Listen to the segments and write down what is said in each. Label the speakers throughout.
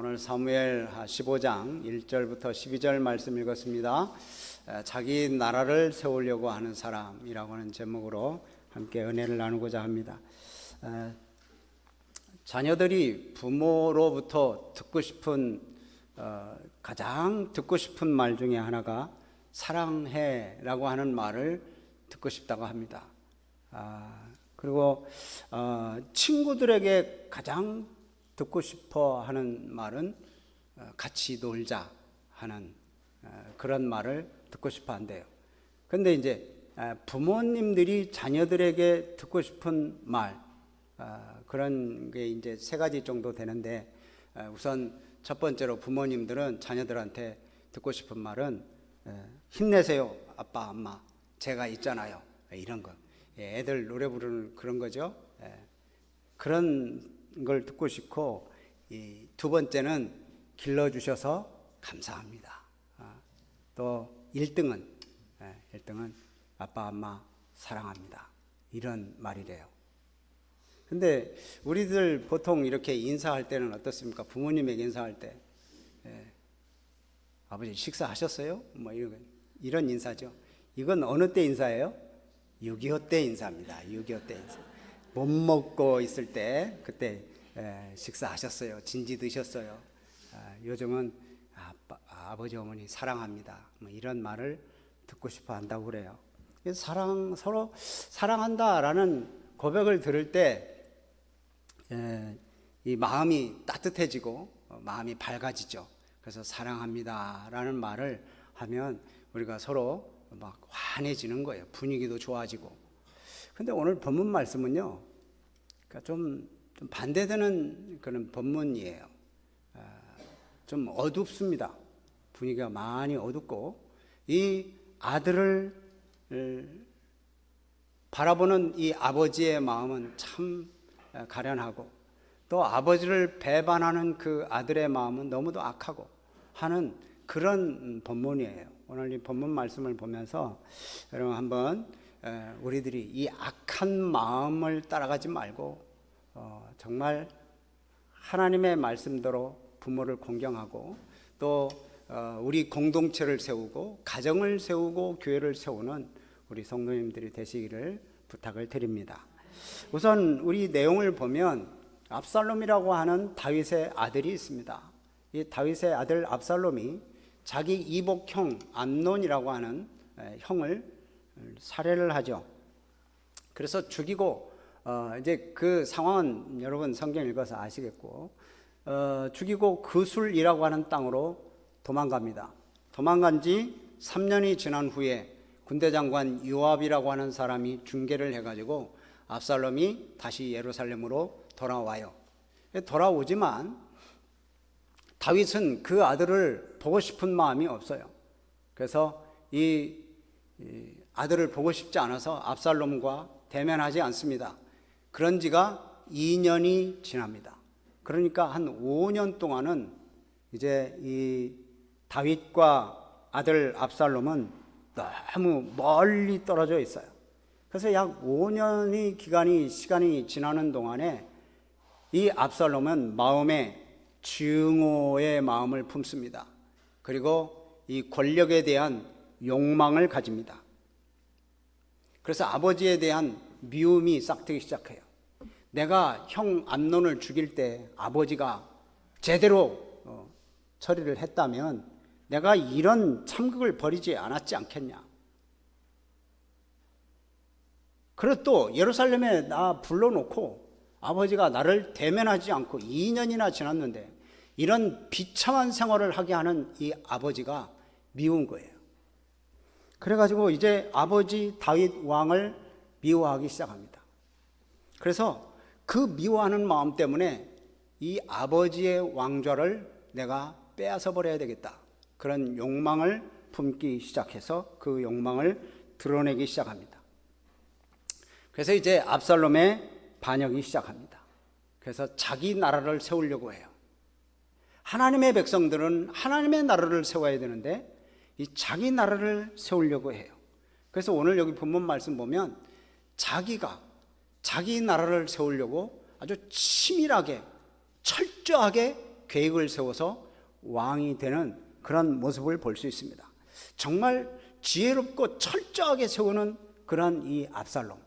Speaker 1: 오늘 사무엘 15장 1절부터 12절 말씀 읽었습니다. 자기 나라를 세우려고 하는 사람이라고 하는 제목으로 함께 은혜를 나누고자 합니다. 자녀들이 부모로부터 듣고 싶은 가장 듣고 싶은 말 중에 하나가 사랑해라고 하는 말을 듣고 싶다고 합니다. 그리고 친구들에게 가장 듣고 싶어 하는 말은 같이 놀자 하는 그런 말을 듣고 싶어 한대요. 근데 이제 부모님들이 자녀들에게 듣고 싶은 말, 그런 게 이제 세 가지 정도 되는데, 우선 첫 번째로 부모님들은 자녀들한테 듣고 싶은 말은 힘내세요, 아빠, 엄마, 제가 있잖아요, 이런 거. 애들 노래 부르는 그런 거죠. 그런 걸 듣고 싶고, 두 번째는 길러주셔서 감사합니다. 또 1등은 아빠 엄마 사랑합니다, 이런 말이래요. 근데 우리들 보통 이렇게 인사할 때는 어떻습니까? 부모님에게 인사할 때 아버지 식사하셨어요? 뭐 이런 인사죠. 이건 어느 때 인사예요? 6.25 때 인사입니다. 6.25 때 인사. 못 먹고 있을 때 그때 식사하셨어요? 진지 드셨어요? 요즘은 아버지 어머니 사랑합니다, 뭐 이런 말을 듣고 싶어 한다고 그래요. 서로 사랑한다라는 고백을 들을 때 이 마음이 따뜻해지고 마음이 밝아지죠. 그래서 사랑합니다라는 말을 하면 우리가 서로 막 환해지는 거예요. 분위기도 좋아지고. 근데 오늘 본문 말씀은요, 그러니까 좀 반대되는 그런 본문이에요. 좀 어둡습니다. 분위기가 많이 어둡고, 이 아들을 바라보는 이 아버지의 마음은 참 가련하고, 또 아버지를 배반하는 그 아들의 마음은 너무도 악하고 하는 그런 본문이에요. 오늘 이 본문 말씀을 보면서 여러분 한번 우리들이 이 악한 마음을 따라가지 말고 정말 하나님의 말씀대로 부모를 공경하고, 또 우리 공동체를 세우고 가정을 세우고 교회를 세우는 우리 성도님들이 되시기를 부탁을 드립니다. 우선 우리 내용을 보면 압살롬이라고 하는 다윗의 아들이 있습니다. 이 다윗의 아들 압살롬이 자기 이복형 암논이라고 하는 형을 살해를 하죠. 그래서 죽이고, 이제 그 상황은 여러분 성경 읽어서 아시겠고, 죽이고 그술이라고 하는 땅으로 도망갑니다. 도망간 지 3년이 지난 후에 군대 장관 요압이라고 하는 사람이 중계를 해가지고 압살롬이 다시 예루살렘으로 돌아와요. 돌아오지만 다윗은 그 아들을 보고 싶은 마음이 없어요. 그래서 이 아들을 보고 싶지 않아서 압살롬과 대면하지 않습니다. 그런 지가 2년이 지납니다. 그러니까 한 5년 동안은 이제 이 다윗과 아들 압살롬은 너무 멀리 떨어져 있어요. 그래서 약 5년의 시간이 지나는 동안에 이 압살롬은 마음에 증오의 마음을 품습니다. 그리고 이 권력에 대한 욕망을 가집니다. 그래서 아버지에 대한 미움이 싹트기 시작해요. 내가 형 암논을 죽일 때 아버지가 제대로 처리를 했다면 내가 이런 참극을 벌이지 않았지 않겠냐. 그리고 또 예루살렘에 나 불러놓고 아버지가 나를 대면하지 않고 2년이나 지났는데 이런 비참한 생활을 하게 하는 이 아버지가 미운 거예요. 그래가지고 이제 아버지 다윗 왕을 미워하기 시작합니다. 그래서 그 미워하는 마음 때문에 이 아버지의 왕좌를 내가 빼앗아 버려야 되겠다, 그런 욕망을 품기 시작해서 그 욕망을 드러내기 시작합니다. 그래서 이제 압살롬의 반역이 시작합니다. 그래서 자기 나라를 세우려고 해요. 하나님의 백성들은 하나님의 나라를 세워야 되는데 이 자기 나라를 세우려고 해요. 그래서 오늘 여기 본문 말씀 보면 자기가 자기 나라를 세우려고 아주 치밀하게 철저하게 계획을 세워서 왕이 되는 그런 모습을 볼 수 있습니다. 정말 지혜롭고 철저하게 세우는 그런 이 압살롬,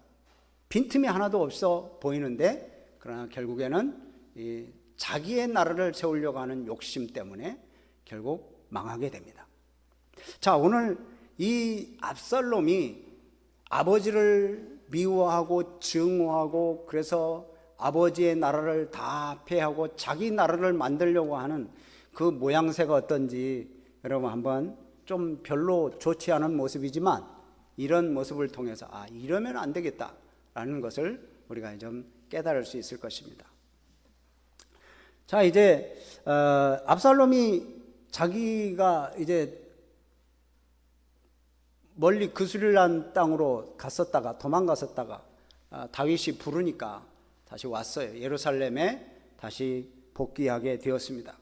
Speaker 1: 빈틈이 하나도 없어 보이는데, 그러나 결국에는 이 자기의 나라를 세우려고 하는 욕심 때문에 결국 망하게 됩니다. 자, 오늘 이 압살롬이 아버지를 미워하고 증오하고, 그래서 아버지의 나라를 다 폐하고 자기 나라를 만들려고 하는 그 모양새가 어떤지 여러분 한번, 좀 별로 좋지 않은 모습이지만 이런 모습을 통해서 이러면 안 되겠다라는 것을 우리가 좀 깨달을 수 있을 것입니다. 자, 이제 압살롬이 자기가 이제 멀리 그스릴란 땅으로 갔었다가 도망갔었다가 다윗이 부르니까 다시 왔어요. 예루살렘에 다시 복귀하게 되었습니다.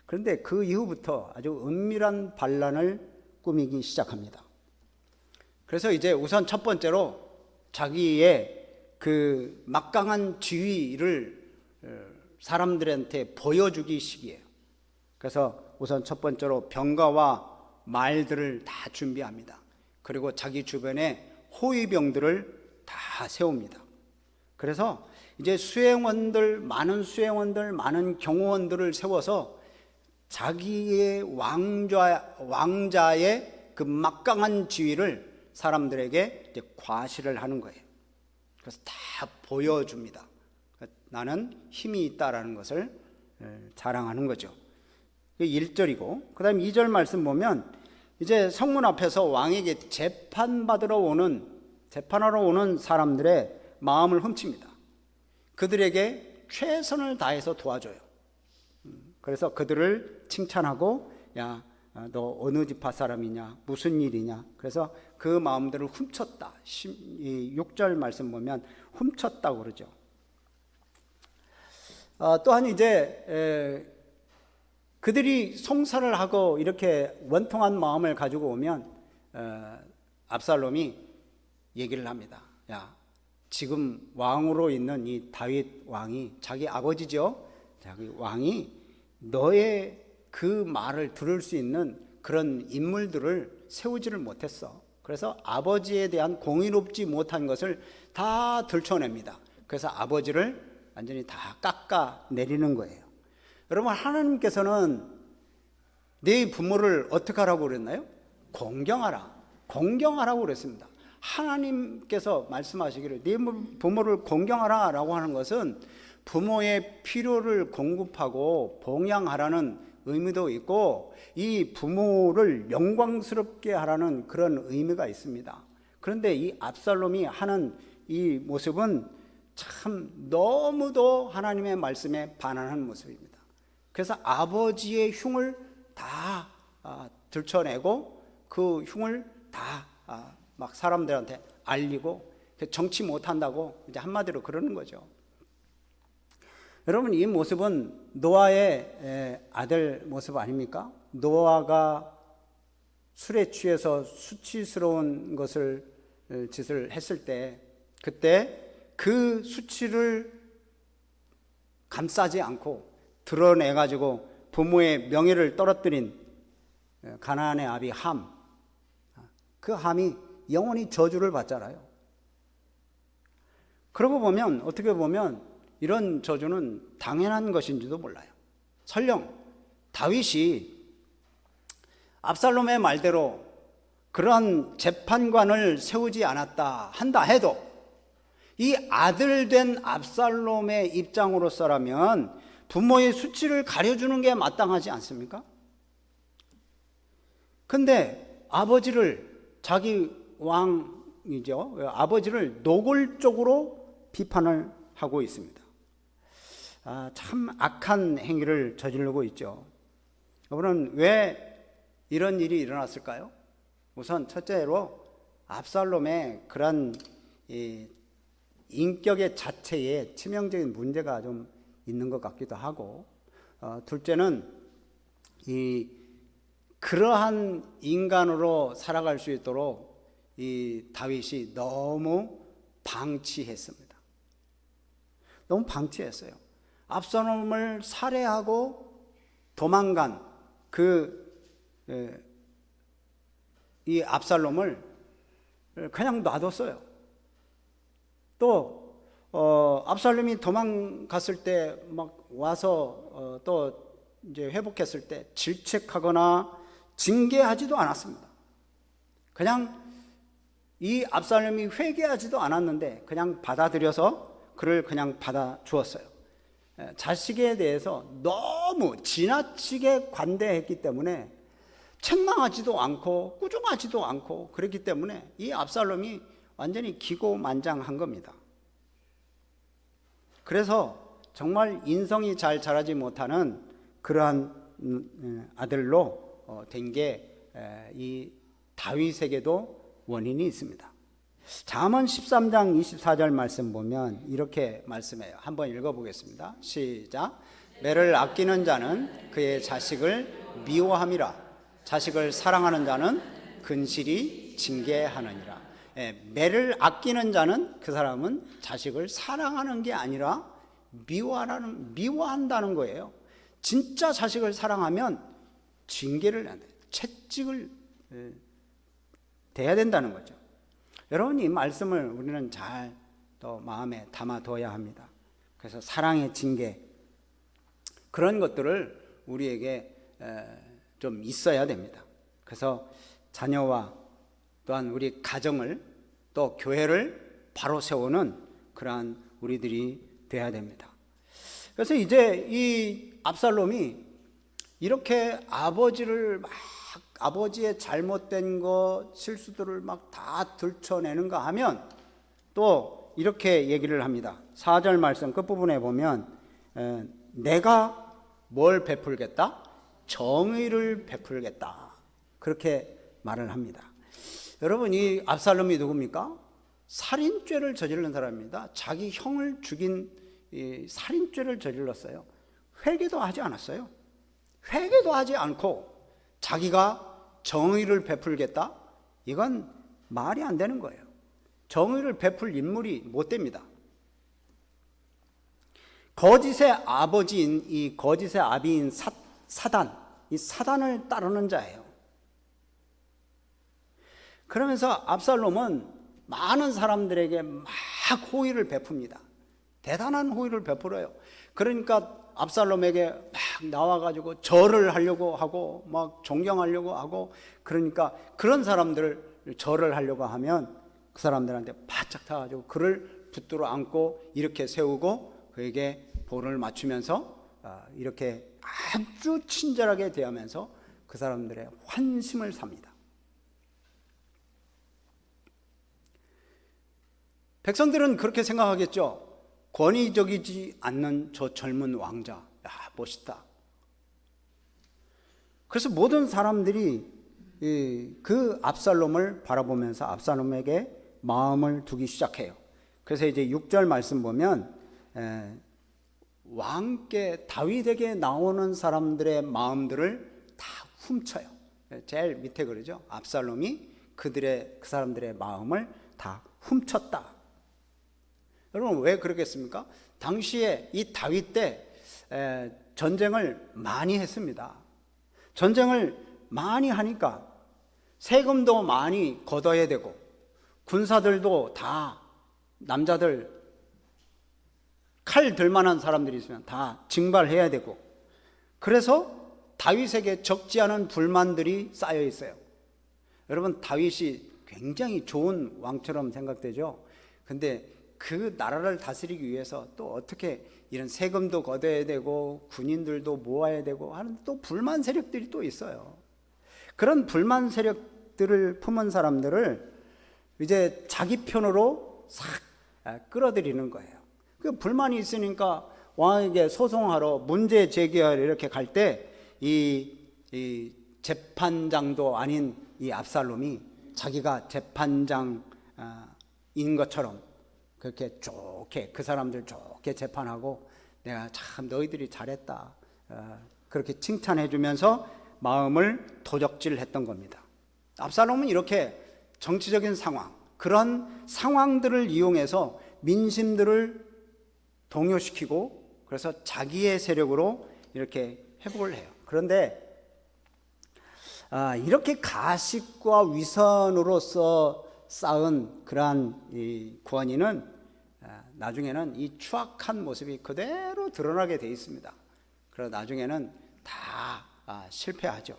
Speaker 1: 그런데 그 이후부터 아주 은밀한 반란을 꾸미기 시작합니다. 그래서 이제 우선 첫 번째로 자기의 그 막강한 지위를 사람들한테 보여주기 시기예요. 그래서 우선 첫 번째로 병거와 말들을 다 준비합니다. 그리고 자기 주변에 호위병들을 다 세웁니다. 그래서 이제 많은 수행원들, 많은 경호원들을 세워서 자기의 왕자의 그 막강한 지위를 사람들에게 이제 과시를 하는 거예요. 그래서 다 보여줍니다. 나는 힘이 있다라는 것을 자랑하는 거죠. 1절이고, 그 다음 2절 말씀 보면 이제 성문 앞에서 왕에게 재판하러 오는 사람들의 마음을 훔칩니다. 그들에게 최선을 다해서 도와줘요. 그래서 그들을 칭찬하고, 야, 너 어느 지파 사람이냐, 무슨 일이냐. 그래서 그 마음들을 훔쳤다. 6절 말씀 보면 훔쳤다고 그러죠. 또한 이제 그들이 송사를 하고 이렇게 원통한 마음을 가지고 오면 압살롬이 얘기를 합니다. 야, 지금 왕으로 있는 이 다윗 왕이, 자기 아버지죠, 자기 왕이 너의 그 말을 들을 수 있는 그런 인물들을 세우지를 못했어. 그래서 아버지에 대한 공의롭지 못한 것을 다 들춰냅니다. 그래서 아버지를 완전히 다 깎아내리는 거예요. 여러분, 하나님께서는 네 부모를 어떻게 하라고 그랬나요? 공경하라고 그랬습니다. 하나님께서 말씀하시기를 네 부모를 공경하라 라고 하는 것은 부모의 필요를 공급하고 봉양하라는 의미도 있고, 이 부모를 영광스럽게 하라는 그런 의미가 있습니다. 그런데 이 압살롬이 하는 이 모습은 참 너무도 하나님의 말씀에 반하는 모습입니다. 그래서 아버지의 흉을 다 들춰내고 그 흉을 다 막 사람들한테 알리고, 정치 못한다고 이제 한마디로 그러는 거죠. 여러분, 이 모습은 노아의 아들 모습 아닙니까? 노아가 술에 취해서 수치스러운 짓을 했을 때, 그때 그 수치를 감싸지 않고 드러내가지고 부모의 명예를 떨어뜨린 가나안의 아비 함, 그 함이 영원히 저주를 받잖아요. 그러고 보면, 어떻게 보면 이런 저주는 당연한 것인지도 몰라요. 설령 다윗이 압살롬의 말대로 그런 재판관을 세우지 않았다 한다 해도, 이 아들 된 압살롬의 입장으로서라면 부모의 수치를 가려주는 게 마땅하지 않습니까? 근데 자기 왕이죠, 아버지를 노골적으로 비판을 하고 있습니다. 참 악한 행위를 저지르고 있죠. 여러분, 왜 이런 일이 일어났을까요? 우선 첫째로 압살롬의 그런 인격의 자체에 치명적인 문제가 좀 있는 것 같기도 하고, 둘째는 그러한 인간으로 살아갈 수 있도록 이 다윗이 너무 방치했습니다. 너무 방치했어요. 압살롬을 살해하고 도망간 이 압살롬을 그냥 놔뒀어요. 또 압살롬이 도망갔을 때 막 와서 또 이제 회복했을 때 질책하거나 징계하지도 않았습니다. 그냥 이 압살롬이 회개하지도 않았는데 그냥 받아들여서 그를 그냥 받아 주었어요. 자식에 대해서 너무 지나치게 관대했기 때문에 책망하지도 않고 꾸중하지도 않고 그랬기 때문에 이 압살롬이 완전히 기고만장한 겁니다. 그래서 정말 인성이 잘 자라지 못하는 그러한 아들로 된 게 이 다윗에게도 원인이 있습니다. 잠언 13장 24절 말씀 보면 이렇게 말씀해요. 한번 읽어보겠습니다. 시작. 매를 아끼는 자는 그의 자식을 미워함이라. 자식을 사랑하는 자는 근실이 징계하느니라. 매를 아끼는 자는 그 사람은 자식을 사랑하는 게 아니라 미워한다는 거예요. 진짜 자식을 사랑하면 징계를 해야 돼요. 채찍을 대야 된다는 거죠. 여러분, 이 말씀을 우리는 잘 또 마음에 담아둬야 합니다. 그래서 사랑의 징계, 그런 것들을 우리에게 좀 있어야 됩니다. 그래서 자녀와 또한 우리 가정을 또 교회를 바로 세우는 그러한 우리들이 돼야 됩니다. 그래서 이제 이 압살롬이 이렇게 아버지의 잘못된 것, 실수들을 막 다 들춰내는가 하면 또 이렇게 얘기를 합니다. 4절 말씀 끝부분에 보면 내가 뭘 베풀겠다? 정의를 베풀겠다. 그렇게 말을 합니다. 여러분, 이 압살롬이 누굽니까? 살인죄를 저지른 사람입니다. 자기 형을 죽인 이 살인죄를 저질렀어요. 회개도 하지 않았어요. 회개도 하지 않고 자기가 정의를 베풀겠다? 이건 말이 안 되는 거예요. 정의를 베풀 인물이 못 됩니다. 거짓의 아버지인 이 거짓의 아비인 사단, 이 사단을 따르는 자예요. 그러면서 압살롬은 많은 사람들에게 막 호의를 베풉니다. 대단한 호의를 베풀어요. 그러니까 압살롬에게 막 나와가지고 절을 하려고 하고 막 존경하려고 하고, 그러니까 그런 사람들을 절을 하려고 하면 그 사람들한테 바짝 타가지고 그를 붙들어 안고 이렇게 세우고 그에게 볼을 맞추면서 이렇게 아주 친절하게 대하면서 그 사람들의 환심을 삽니다. 백성들은 그렇게 생각하겠죠. 권위적이지 않는 저 젊은 왕자, 야, 멋있다. 그래서 모든 사람들이 그 압살롬을 바라보면서 압살롬에게 마음을 두기 시작해요. 그래서 이제 6절 말씀 보면 왕께 다윗에게 나오는 사람들의 마음들을 다 훔쳐요. 제일 밑에 그러죠. 압살롬이 그 사람들의 마음을 다 훔쳤다. 여러분, 왜 그러겠습니까? 당시에 이 다윗 때 전쟁을 많이 했습니다. 전쟁을 많이 하니까 세금도 많이 걷어야 되고 군사들도 다 남자들 칼 들만한 사람들이 있으면 다 징발해야 되고, 그래서 다윗에게 적지 않은 불만들이 쌓여 있어요. 여러분, 다윗이 굉장히 좋은 왕처럼 생각되죠. 근데 그 나라를 다스리기 위해서 또 어떻게 이런 세금도 걷어야 되고 군인들도 모아야 되고 하는 또 불만 세력들이 또 있어요. 그런 불만 세력들을 품은 사람들을 이제 자기 편으로 싹 끌어들이는 거예요. 그 불만이 있으니까 왕에게 소송하러 문제 제기하러 이렇게 갈 때 이 재판장도 아닌 이 압살롬이 자기가 재판장인 것처럼 그렇게 좋게 그 사람들 좋게 재판하고 내가 참 너희들이 잘했다 그렇게 칭찬해 주면서 마음을 도적질했던 겁니다. 압살롬은 이렇게 정치적인 상황, 그런 상황들을 이용해서 민심들을 동요시키고 그래서 자기의 세력으로 이렇게 회복을 해요. 그런데 이렇게 가식과 위선으로서 쌓은 그러한 이 구원인은 나중에는 이 추악한 모습이 그대로 드러나게 돼 있습니다. 그래서 나중에는 다 실패하죠.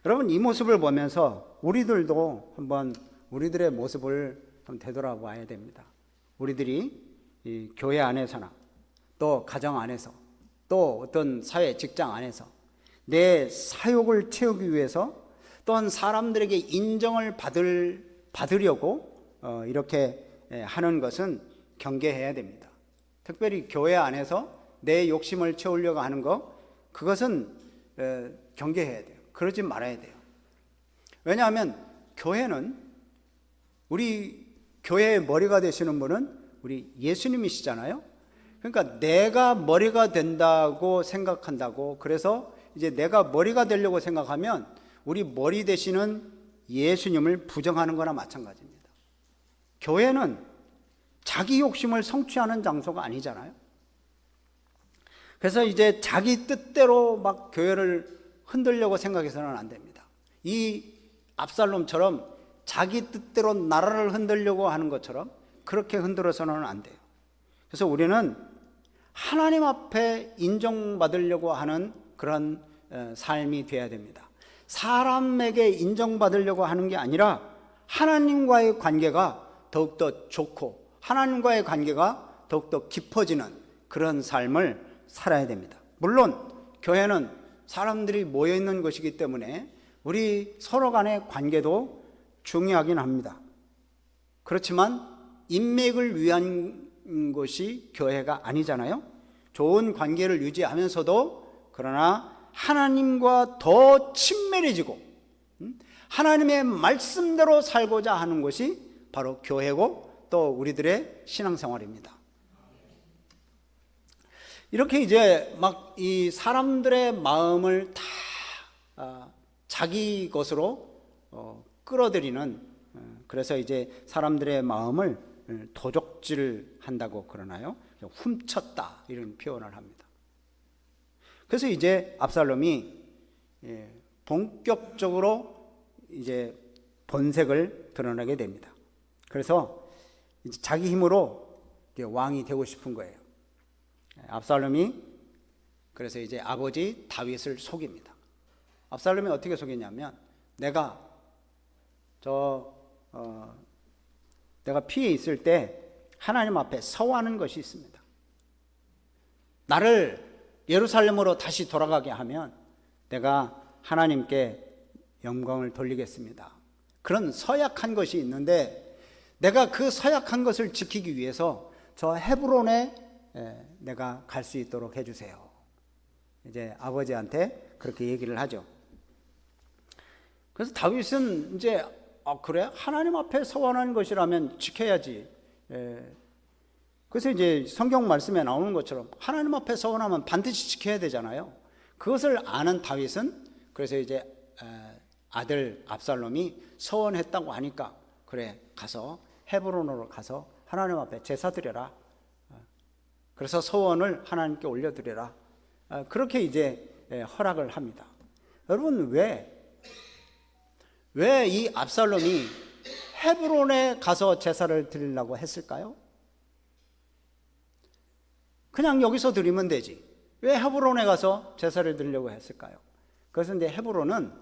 Speaker 1: 여러분, 이 모습을 보면서 우리들도 한번 우리들의 모습을 좀 되돌아봐야 됩니다. 우리들이 이 교회 안에서나 또 가정 안에서 또 어떤 사회 직장 안에서 내 사욕을 채우기 위해서 또한 사람들에게 인정을 받으려고 이렇게 하는 것은 경계해야 됩니다. 특별히 교회 안에서 내 욕심을 채우려고 하는 것, 그것은 경계해야 돼요. 그러지 말아야 돼요. 왜냐하면 교회는, 우리 교회의 머리가 되시는 분은 우리 예수님이시잖아요. 그러니까 내가 머리가 된다고 생각한다고, 그래서 이제 내가 머리가 되려고 생각하면 우리 머리 되시는 예수님을 부정하는 거나 마찬가지입니다. 교회는 자기 욕심을 성취하는 장소가 아니잖아요. 그래서 이제 자기 뜻대로 막 교회를 흔들려고 생각해서는 안 됩니다. 이 압살롬처럼 자기 뜻대로 나라를 흔들려고 하는 것처럼 그렇게 흔들어서는 안 돼요. 그래서 우리는 하나님 앞에 인정받으려고 하는 그런 삶이 되어야 됩니다. 사람에게 인정받으려고 하는 게 아니라 하나님과의 관계가 더욱더 좋고 하나님과의 관계가 더욱더 깊어지는 그런 삶을 살아야 됩니다. 물론 교회는 사람들이 모여있는 것이기 때문에 우리 서로 간의 관계도 중요하긴 합니다. 그렇지만 인맥을 위한 것이 교회가 아니잖아요. 좋은 관계를 유지하면서도 그러나 하나님과 더 친밀해지고 하나님의 말씀대로 살고자 하는 것이 바로 교회고 또 우리들의 신앙생활입니다. 이렇게 이제 막 이 사람들의 마음을 다 자기 것으로 끌어들이는, 그래서 이제 사람들의 마음을 도적질 한다고 그러나요? 훔쳤다, 이런 표현을 합니다. 그래서 이제 압살롬이 본격적으로 이제 본색을 드러내게 됩니다. 그래서 이제 자기 힘으로 왕이 되고 싶은 거예요. 압살롬이 그래서 이제 아버지 다윗을 속입니다. 압살롬이 어떻게 속였냐면, 내가 피해 있을 때 하나님 앞에 서원하는 것이 있습니다. 나를 예루살렘으로 다시 돌아가게 하면 내가 하나님께 영광을 돌리겠습니다. 그런 서약한 것이 있는데, 내가 그 서약한 것을 지키기 위해서 저 헤브론에 내가 갈 수 있도록 해주세요. 이제 아버지한테 그렇게 얘기를 하죠. 그래서 다윗은 이제 그래? 하나님 앞에 서원한 것이라면 지켜야지. 그래서 이제 성경 말씀에 나오는 것처럼 하나님 앞에 서원하면 반드시 지켜야 되잖아요. 그것을 아는 다윗은 그래서 이제 아들 압살롬이 서원했다고 하니까, 그래, 가서 헤브론으로 가서 하나님 앞에 제사 드려라. 그래서 서원을 하나님께 올려드려라. 그렇게 이제 허락을 합니다. 여러분, 왜 이 압살롬이 헤브론에 가서 제사를 드리려고 했을까요? 그냥 여기서 드리면 되지. 왜 헤브론에 가서 제사를 드리려고 했을까요? 그것은 이제 헤브론은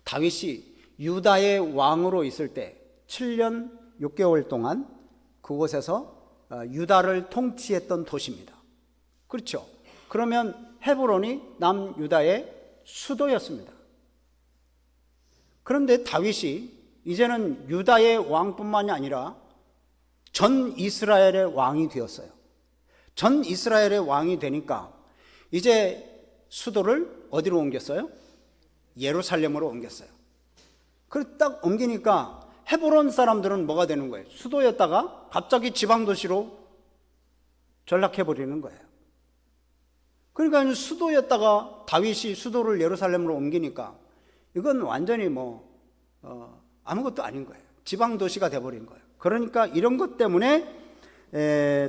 Speaker 1: 다윗이 유다의 왕으로 있을 때 7년 6개월 동안 그곳에서 유다를 통치했던 도시입니다. 그렇죠? 그러면 헤브론이 남유다의 수도였습니다. 그런데 다윗이 이제는 유다의 왕뿐만이 아니라 전 이스라엘의 왕이 되었어요. 전 이스라엘의 왕이 되니까 이제 수도를 어디로 옮겼어요? 예루살렘으로 옮겼어요. 그렇게 딱 옮기니까 헤브론 사람들은 뭐가 되는 거예요? 수도였다가 갑자기 지방도시로 전락해버리는 거예요. 그러니까 수도였다가 다윗이 수도를 예루살렘으로 옮기니까 이건 완전히 아무것도 아닌 거예요. 지방도시가 돼버린 거예요. 그러니까 이런 것 때문에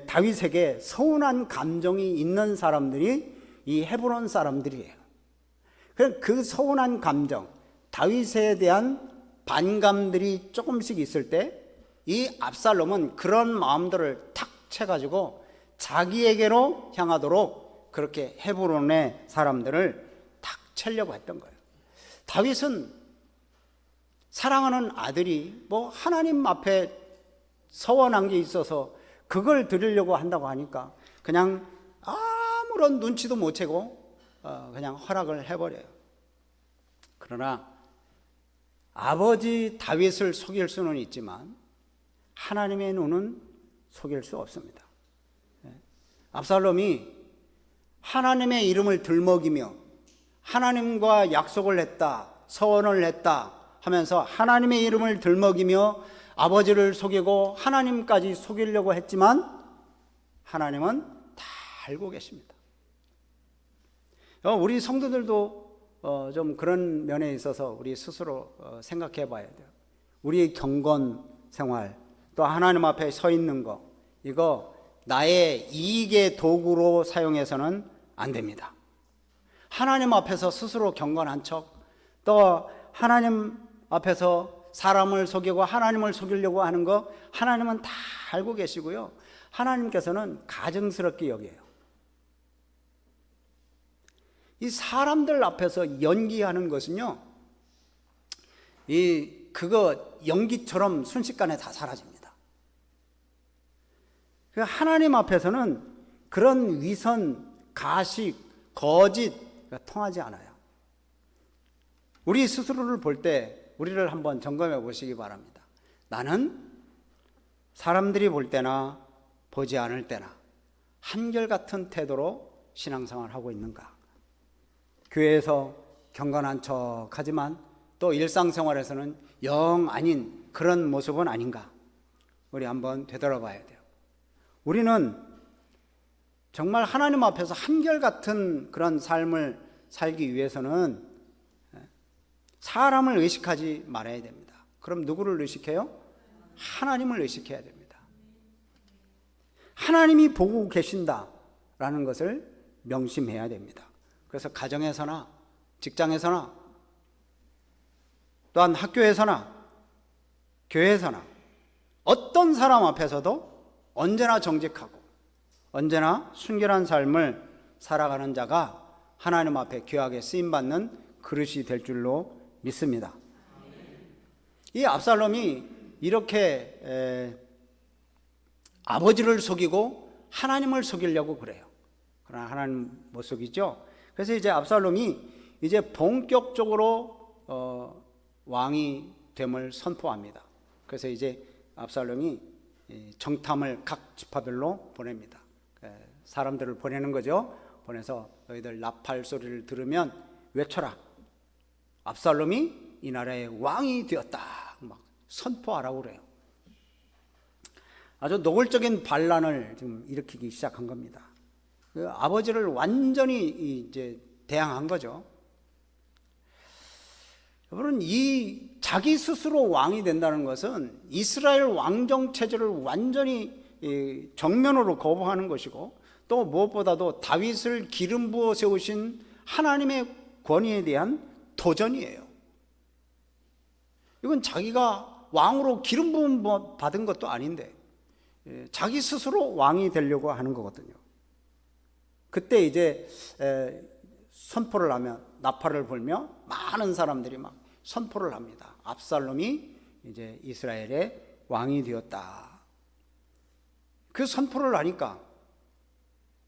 Speaker 1: 다윗에게 서운한 감정이 있는 사람들이 이 헤브론 사람들이에요. 그 서운한 감정, 다윗에 대한 반감들이 조금씩 있을 때 이 압살롬은 그런 마음들을 탁 채가지고 자기에게로 향하도록 그렇게 헤브론의 사람들을 탁 채려고 했던 거예요. 다윗은 사랑하는 아들이 뭐 하나님 앞에 서원한 게 있어서 그걸 드리려고 한다고 하니까 그냥 아무런 눈치도 못 채고 그냥 허락을 해버려요. 그러나 아버지 다윗을 속일 수는 있지만 하나님의 눈은 속일 수 없습니다. 압살롬이 하나님의 이름을 들먹이며 하나님과 약속을 했다, 서원을 했다 하면서 하나님의 이름을 들먹이며 아버지를 속이고 하나님까지 속이려고 했지만 하나님은 다 알고 계십니다. 우리 성도들도 좀 그런 면에 있어서 우리 스스로 생각해 봐야 돼요. 우리의 경건 생활, 또 하나님 앞에 서 있는 거, 이거 나의 이익의 도구로 사용해서는 안 됩니다. 하나님 앞에서 스스로 경건한 척, 또 하나님 앞에서 사람을 속이고 하나님을 속이려고 하는 거 하나님은 다 알고 계시고요. 하나님께서는 가증스럽게 여겨요. 이 사람들 앞에서 연기하는 것은요, 그거 연기처럼 순식간에 다 사라집니다. 하나님 앞에서는 그런 위선, 가식, 거짓 통하지 않아요. 우리 스스로를 볼 때 우리를 한번 점검해 보시기 바랍니다. 나는 사람들이 볼 때나 보지 않을 때나 한결같은 태도로 신앙생활을 하고 있는가? 교회에서 경건한 척 하지만 또 일상생활에서는 영 아닌 그런 모습은 아닌가? 우리 한번 되돌아봐야 돼요. 우리는 정말 하나님 앞에서 한결같은 그런 삶을 살기 위해서는 사람을 의식하지 말아야 됩니다. 그럼 누구를 의식해요? 하나님을 의식해야 됩니다. 하나님이 보고 계신다라는 것을 명심해야 됩니다. 그래서 가정에서나 직장에서나 또한 학교에서나 교회에서나 어떤 사람 앞에서도 언제나 정직하고 언제나 순결한 삶을 살아가는 자가 하나님 앞에 귀하게 쓰임받는 그릇이 될 줄로 믿습니다. 이 압살롬이 이렇게 아버지를 속이고 하나님을 속이려고 그래요. 그러나 하나님 못 속이죠. 그래서 이제 압살롬이 이제 본격적으로 왕이 됨을 선포합니다. 그래서 이제 압살롬이 정탐을 각 지파별로 보냅니다. 사람들을 보내는 거죠. 보내서 너희들 나팔 소리를 들으면 외쳐라. 압살롬이 이 나라의 왕이 되었다. 막 선포하라고 그래요. 아주 노골적인 반란을 지금 일으키기 시작한 겁니다. 그 아버지를 완전히 이제 대항한 거죠. 여러분, 이 자기 스스로 왕이 된다는 것은 이스라엘 왕정 체제를 완전히 정면으로 거부하는 것이고, 또 무엇보다도 다윗을 기름 부어 세우신 하나님의 권위에 대한 도전이에요. 이건 자기가 왕으로 기름 부음 받은 것도 아닌데 자기 스스로 왕이 되려고 하는 거거든요. 그때 이제 선포를 하면 나팔을 불며 많은 사람들이 막 선포를 합니다. 압살롬이 이제 이스라엘의 왕이 되었다. 그 선포를 하니까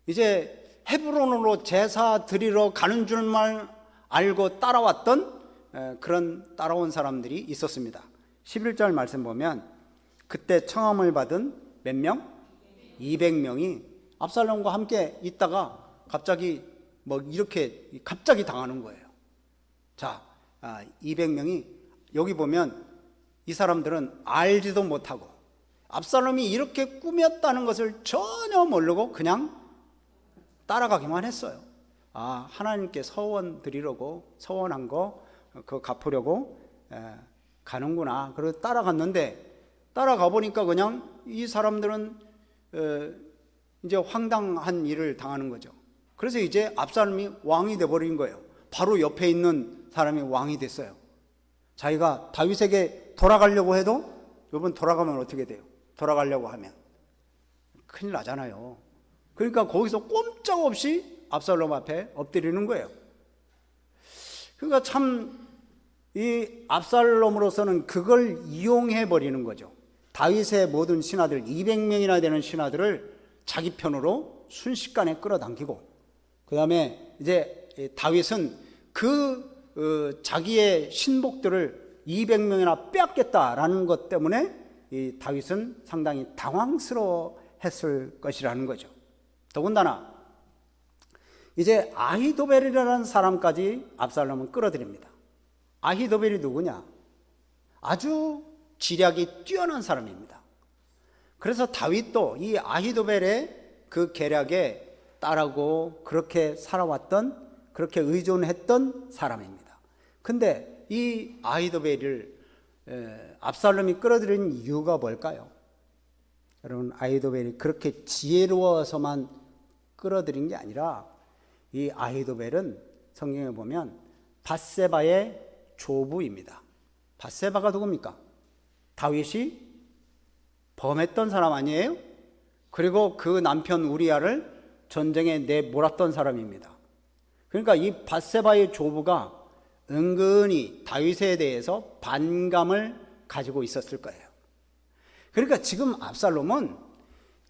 Speaker 1: 이제 헤브론으로 제사 드리러 가는 줄만 알고 따라왔던 그런 따라온 사람들이 있었습니다. 11절 말씀 보면 그때 청함을 받은 몇 명? 200명이 압살롬과 함께 있다가 갑자기 뭐 이렇게 갑자기 당하는 거예요. 자, 200명이 여기 보면 이 사람들은 알지도 못하고 압살롬이 이렇게 꾸몄다는 것을 전혀 모르고 그냥 따라가기만 했어요. 하나님께 서원 드리려고 서원한 거 그거 갚으려고 가는구나. 그래서 따라갔는데 따라가 보니까 그냥 이 사람들은 이제 황당한 일을 당하는 거죠. 그래서 이제 압살롬이 왕이 돼버린 거예요. 바로 옆에 있는 사람이 왕이 됐어요. 자기가 다윗에게 돌아가려고 해도, 여러분 돌아가면 어떻게 돼요? 돌아가려고 하면 큰일 나잖아요. 그러니까 거기서 꼼짝없이 압살롬 앞에 엎드리는 거예요. 그러니까 참 이 압살롬으로서는 그걸 이용해 버리는 거죠. 다윗의 모든 신하들 200명이나 되는 신하들을 자기 편으로 순식간에 끌어당기고, 그 다음에 이제 다윗은 자기의 신복들을 200명이나 빼앗겠다라는 것 때문에 이 다윗은 상당히 당황스러워했을 것이라는 거죠. 더군다나 이제 아히도벨이라는 사람까지 압살롬은 끌어들입니다. 아히도벨이 누구냐? 아주 지략이 뛰어난 사람입니다. 그래서 다윗도 이 아히도벨의 그 계략에 따르고 그렇게 살아왔던, 그렇게 의존했던 사람입니다. 근데 이 아히도벨을 압살롬이 끌어들인 이유가 뭘까요? 여러분, 아히도벨이 그렇게 지혜로워서만 끌어들인 게 아니라, 이 아히도벨은 성경에 보면 밧세바의 조부입니다. 밧세바가 누굽니까? 다윗이 범했던 사람 아니에요? 그리고 그 남편 우리아를 전쟁에 내몰았던 사람입니다. 그러니까 이 밧세바의 조부가 은근히 다윗에 대해서 반감을 가지고 있었을 거예요. 그러니까 지금 압살롬은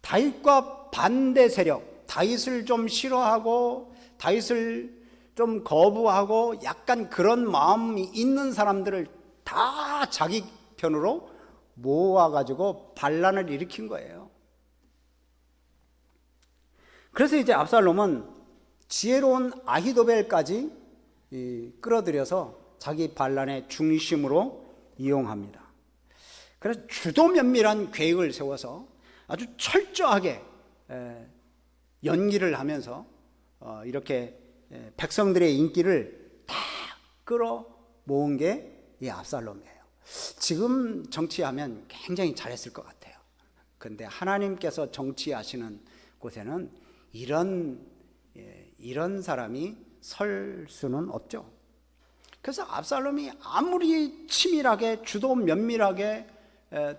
Speaker 1: 다윗과 반대 세력, 다윗을 좀 싫어하고 다윗을 좀 거부하고 약간 그런 마음이 있는 사람들을 다 자기 편으로 모아가지고 반란을 일으킨 거예요. 그래서 이제 압살롬은 지혜로운 아히도벨까지 끌어들여서 자기 반란의 중심으로 이용합니다. 그래서 주도 면밀한 계획을 세워서 아주 철저하게 연기를 하면서 이렇게 백성들의 인기를 다 끌어모은 게 이 압살롬이에요. 지금 정치하면 굉장히 잘했을 것 같아요. 근데 하나님께서 정치하시는 곳에는 이런 사람이 설 수는 없죠. 그래서 압살롬이 아무리 치밀하게 주도 면밀하게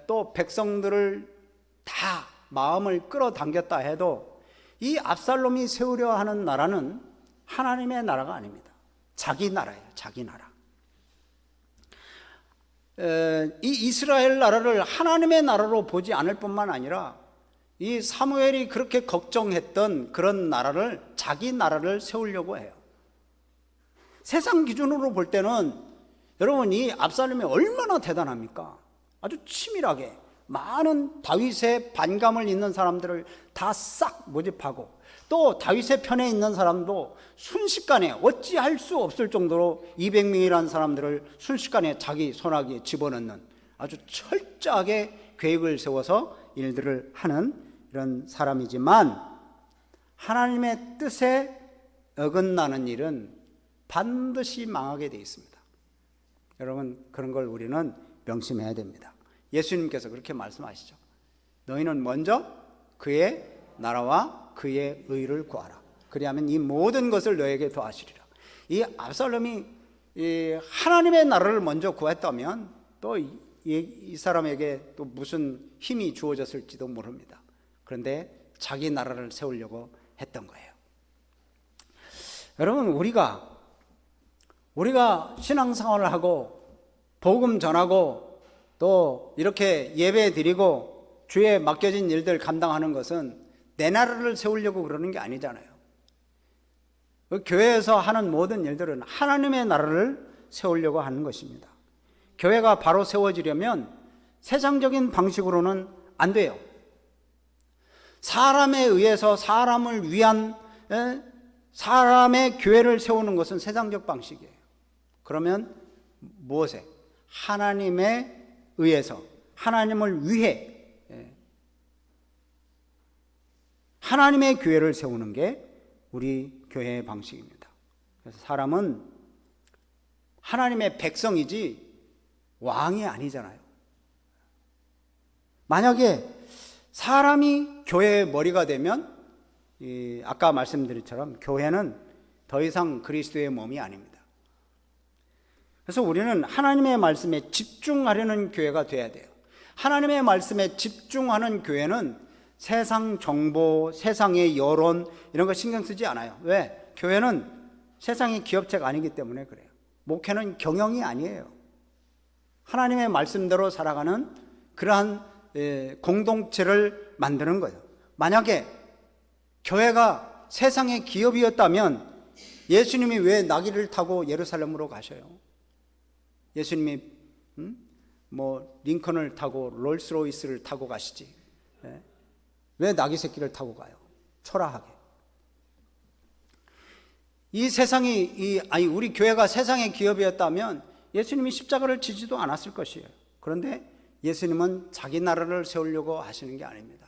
Speaker 1: 또 백성들을 다 마음을 끌어당겼다 해도 이 압살롬이 세우려 하는 나라는 하나님의 나라가 아닙니다. 자기 나라예요. 자기 나라. 이 이스라엘 나라를 하나님의 나라로 보지 않을 뿐만 아니라 이 사무엘이 그렇게 걱정했던 그런 나라를, 자기 나라를 세우려고 해요. 세상 기준으로 볼 때는 여러분, 이 압살롬이 얼마나 대단합니까? 아주 치밀하게 많은 다윗의 반감을 있는 사람들을 다 싹 모집하고, 또 다윗의 편에 있는 사람도 순식간에 어찌할 수 없을 정도로 200명이라는 사람들을 순식간에 자기 손아귀에 집어넣는 아주 철저하게 계획을 세워서 일들을 하는 이런 사람이지만, 하나님의 뜻에 어긋나는 일은 반드시 망하게 되어 있습니다. 여러분, 그런 걸 우리는 명심해야 됩니다. 예수님께서 그렇게 말씀하시죠. 너희는 먼저 그의 나라와 그의 의를 구하라. 그리하면 이 모든 것을 너에게 더하시리라. 이 압살롬이 하나님의 나라를 먼저 구했다면 또 이 사람에게 또 무슨 힘이 주어졌을지도 모릅니다. 그런데 자기 나라를 세우려고 했던 거예요. 여러분, 우리가 신앙생활을 하고 복음 전하고 또 이렇게 예배 드리고 주에 맡겨진 일들 감당하는 것은 내 나라를 세우려고 그러는 게 아니잖아요. 교회에서 하는 모든 일들은 하나님의 나라를 세우려고 하는 것입니다. 교회가 바로 세워지려면 세상적인 방식으로는 안 돼요. 사람에 의해서 사람을 위한 사람의 교회를 세우는 것은 세상적 방식이에요. 그러면 무엇에? 하나님에 의해서, 하나님을 위해 하나님의 교회를 세우는 게 우리 교회의 방식입니다. 그래서 사람은 하나님의 백성이지 왕이 아니잖아요. 만약에 사람이 교회의 머리가 되면 아까 말씀드린 것처럼 교회는 더 이상 그리스도의 몸이 아닙니다. 그래서 우리는 하나님의 말씀에 집중하려는 교회가 돼야 돼요. 하나님의 말씀에 집중하는 교회는 세상 정보, 세상의 여론 이런 거 신경 쓰지 않아요. 왜? 교회는 세상의 기업체가 아니기 때문에 그래요. 목회는 경영이 아니에요. 하나님의 말씀대로 살아가는 그러한 공동체를 만드는 거예요. 만약에 교회가 세상의 기업이었다면 예수님이 왜 나귀를 타고 예루살렘으로 가셔요? 예수님이 뭐 링컨을 타고 롤스로이스를 타고 가시지. 왜 나귀 새끼를 타고 가요? 초라하게. 이 세상이 우리 교회가 세상의 기업이었다면 예수님이 십자가를 지지도 않았을 것이에요. 그런데 예수님은 자기 나라를 세우려고 하시는 게 아닙니다.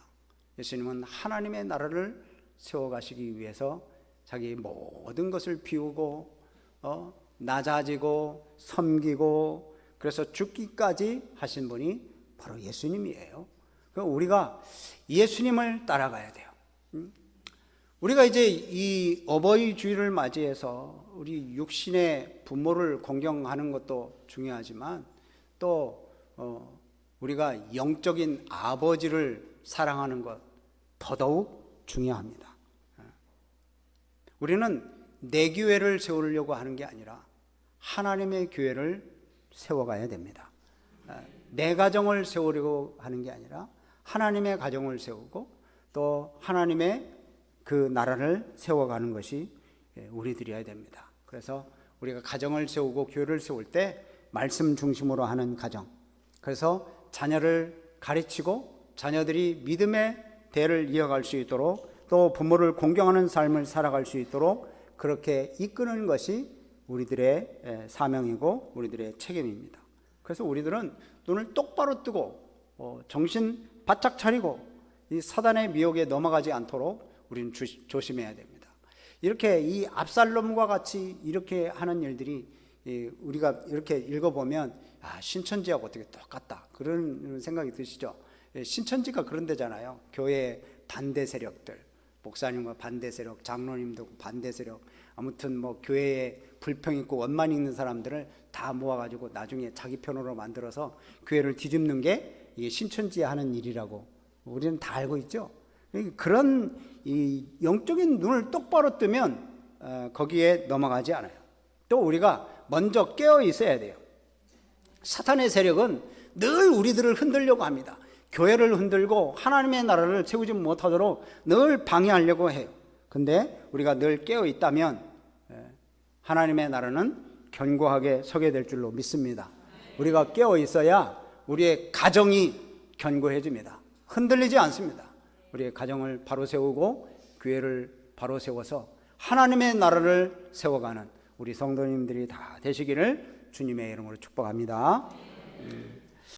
Speaker 1: 예수님은 하나님의 나라를 세워가시기 위해서 자기 모든 것을 비우고 낮아지고 섬기고 그래서 죽기까지 하신 분이 바로 예수님이에요. 우리가 예수님을 따라가야 돼요. 우리가 이제 이 어버이 주일을 맞이해서 우리 육신의 부모를 공경하는 것도 중요하지만 또 우리가 영적인 아버지를 사랑하는 것 더더욱 중요합니다. 우리는 내 교회를 세우려고 하는 게 아니라 하나님의 교회를 세워가야 됩니다. 내 가정을 세우려고 하는 게 아니라 하나님의 가정을 세우고 또 하나님의 그 나라를 세워가는 것이 우리들이어야 됩니다. 그래서 우리가 가정을 세우고 교회를 세울 때 말씀 중심으로 하는 가정, 그래서 자녀를 가르치고 자녀들이 믿음의 대를 이어갈 수 있도록 또 부모를 공경하는 삶을 살아갈 수 있도록 그렇게 이끄는 것이 우리들의 사명이고 우리들의 책임입니다. 그래서 우리들은 눈을 똑바로 뜨고 정신 바짝 차리고 이 사단의 미혹에 넘어가지 않도록 우리는 조심해야 됩니다. 이렇게 이 압살롬과 같이 이렇게 하는 일들이 우리가 이렇게 읽어보면 신천지하고 어떻게 똑같다 그런 생각이 드시죠? 신천지가 그런 데잖아요. 교회 반대 세력들, 목사님과 반대 세력, 장로님도 반대 세력, 아무튼 뭐 교회에 불평 있고 원만 있는 사람들을 다 모아가지고 나중에 자기 편으로 만들어서 교회를 뒤집는 게 이게 신천지에 하는 일이라고 우리는 다 알고 있죠. 그런 이 영적인 눈을 똑바로 뜨면 거기에 넘어가지 않아요. 또 우리가 먼저 깨어 있어야 돼요. 사탄의 세력은 늘 우리들을 흔들려고 합니다. 교회를 흔들고 하나님의 나라를 세우지 못하도록 늘 방해하려고 해요. 근데 우리가 늘 깨어 있다면 하나님의 나라는 견고하게 서게 될 줄로 믿습니다. 우리가 깨어 있어야 우리의 가정이 견고해집니다. 흔들리지 않습니다. 우리의 가정을 바로 세우고 교회를 바로 세워서 하나님의 나라를 세워가는 우리 성도님들이 다 되시기를 주님의 이름으로 축복합니다.